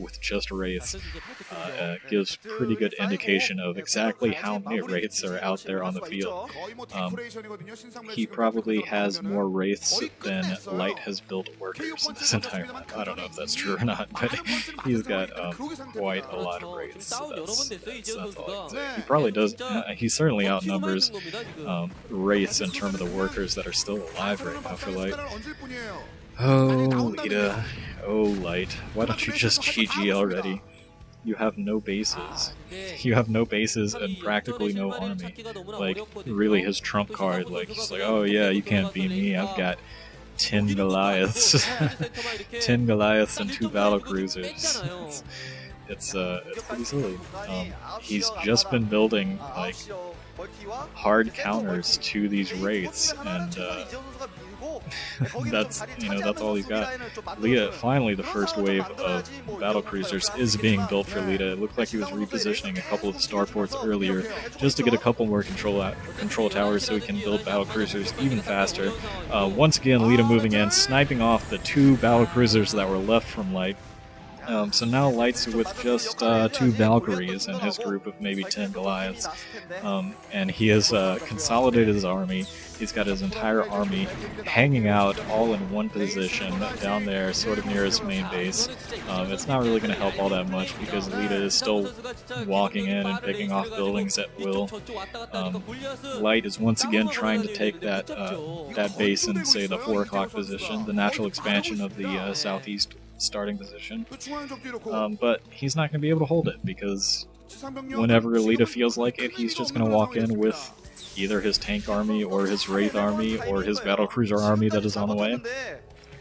with just Wraiths gives pretty good indication of exactly how many Wraiths are out there on the field. He probably has more Wraiths than Light has built workers in this entire map. I don't know if that's true or not, but he's got quite a lot of Wraiths. So that's all I can say. He probably does. He certainly outnumbers Wraiths in terms of the workers that are still alive right now for Light. Oh, Leta. Oh, Light. Why don't you just GG already? You have no bases. You have no bases and practically no army. Like, really his trump card. Like, he's like, oh yeah, you can't beat me. I've got 10 Goliaths. 10 Goliaths and 2 battlecruisers. It's pretty silly. He's just been building, like, hard counters to these Wraiths, and that's all he's got. Leta, finally the first wave of battlecruisers is being built for Leta. It looked like he was repositioning a couple of starports earlier just to get a couple more control towers so he can build battlecruisers even faster. Once again, Leta moving in, sniping off the 2 battlecruisers that were left from Light. So now Light's with just 2 Valkyries in his group of maybe 10 Goliaths, and he has consolidated his army. He's got his entire army hanging out all in one position down there, sort of near his main base. It's not really going to help all that much because Leta is still walking in and picking off buildings at will. Light is once again trying to take that base in, say, the 4 o'clock position, the natural expansion of the southeast starting position, but he's not going to be able to hold it because whenever Leta feels like it, he's just going to walk in with either his tank army or his Wraith army or his battlecruiser army that is on the way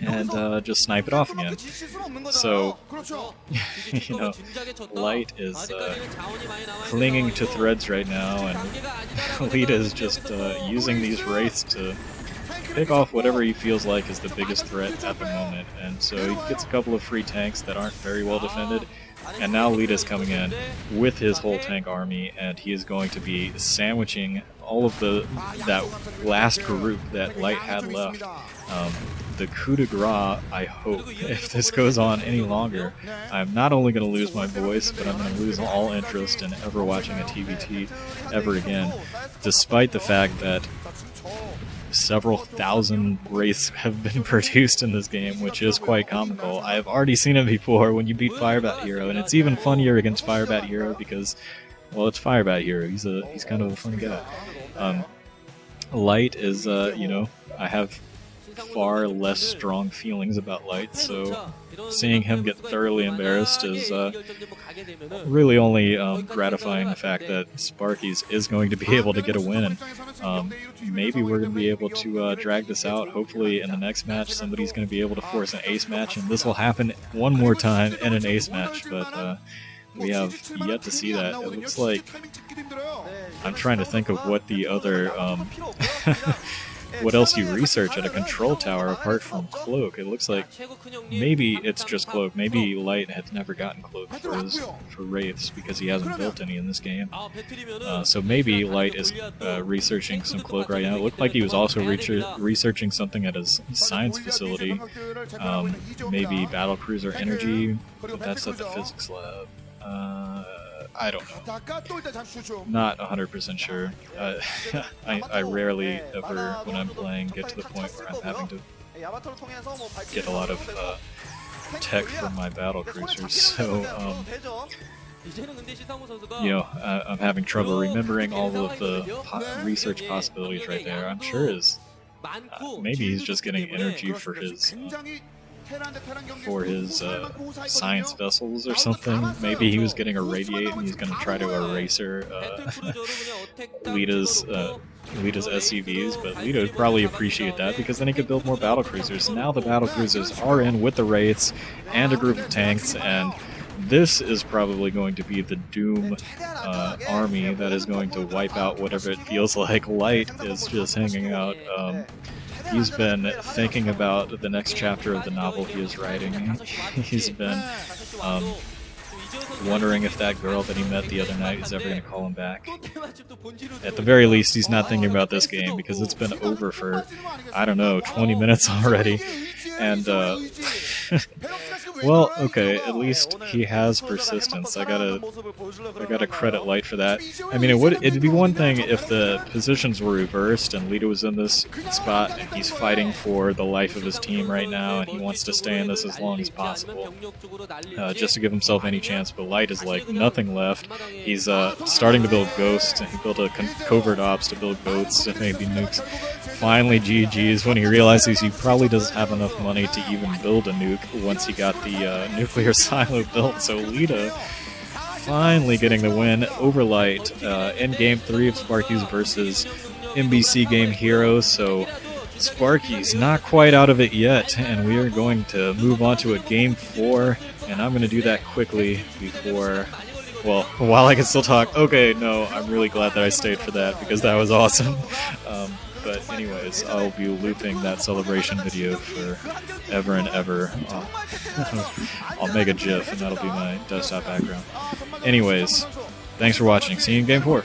and just snipe it off again. So, you know, Light is clinging to threads right now, and Leta is just using these Wraiths to pick off whatever he feels like is the biggest threat at the moment, and so he gets a couple of free tanks that aren't very well defended, and now Leta's coming in with his whole tank army, and he is going to be sandwiching all of that last group that Light had left. The coup de grace, I hope, if this goes on any longer, I'm not only going to lose my voice, but I'm going to lose all interest in ever watching a TVT ever again, despite the fact that several thousand Wraiths have been produced in this game, which is quite comical. I have already seen it before when you beat Firebat Hero, and it's even funnier against Firebat Hero because, well, it's Firebat Hero. He's kind of a fun guy. Light is, you know, I have far less strong feelings about Light, so seeing him get thoroughly embarrassed is really only gratifying the fact that Sparkyz is going to be able to get a win, and maybe we're going to be able to drag this out. Hopefully in the next match somebody's going to be able to force an ace match, and this will happen one more time in an ace match, but we have yet to see that. It looks like, I'm trying to think of what the other what else you research at a control tower apart from Cloak. It looks like maybe it's just Cloak. Maybe Light has never gotten Cloak for Wraiths because he hasn't built any in this game. So maybe Light is researching some Cloak right now. It looked like he was also researching something at his science facility. Maybe Battlecruiser Energy, but that's at the physics lab. I don't know. Not 100% sure. I rarely ever, when I'm playing, get to the point where I'm having to get a lot of tech from my battlecruisers, so you know, I'm having trouble remembering all of the research possibilities right there. I'm sure maybe he's just getting energy for his science vessels or something. Maybe he was getting a radiate and he's going to try to erase Leta's SCVs, but Leta would probably appreciate that because then he could build more battlecruisers. Now the battlecruisers are in with the Wraiths and a group of tanks, and this is probably going to be the Doom army that is going to wipe out whatever it feels like. Light is just hanging out. He's been thinking about the next chapter of the novel he is writing. He's been wondering if that girl that he met the other night is ever going to call him back. At the very least, he's not thinking about this game because it's been over for, I don't know, 20 minutes already. And, well, okay, at least he has persistence. I gotta credit Light for that. I mean, it'd be one thing if the positions were reversed and Leta was in this spot and he's fighting for the life of his team right now and he wants to stay in this as long as possible, just to give himself any chance. But Light is like nothing left. He's starting to build ghosts, and he built a covert ops to build goats and maybe nukes. Finally, GG's when he realizes he probably doesn't have enough money to even build a nuke once he got the nuclear silo built. So Leta finally getting the win over Light in Game 3 of Sparkyz versus MBCGame Heroes. So Sparkyz not quite out of it yet, and we are going to move on to a Game 4, and I'm going to do that quickly before... Well, while I can still talk. Okay, no, I'm really glad that I stayed for that because that was awesome. But anyways, I'll be looping that celebration video for ever and ever. I'll make a GIF and that'll be my desktop background. Anyways, thanks for watching. See you in Game 4.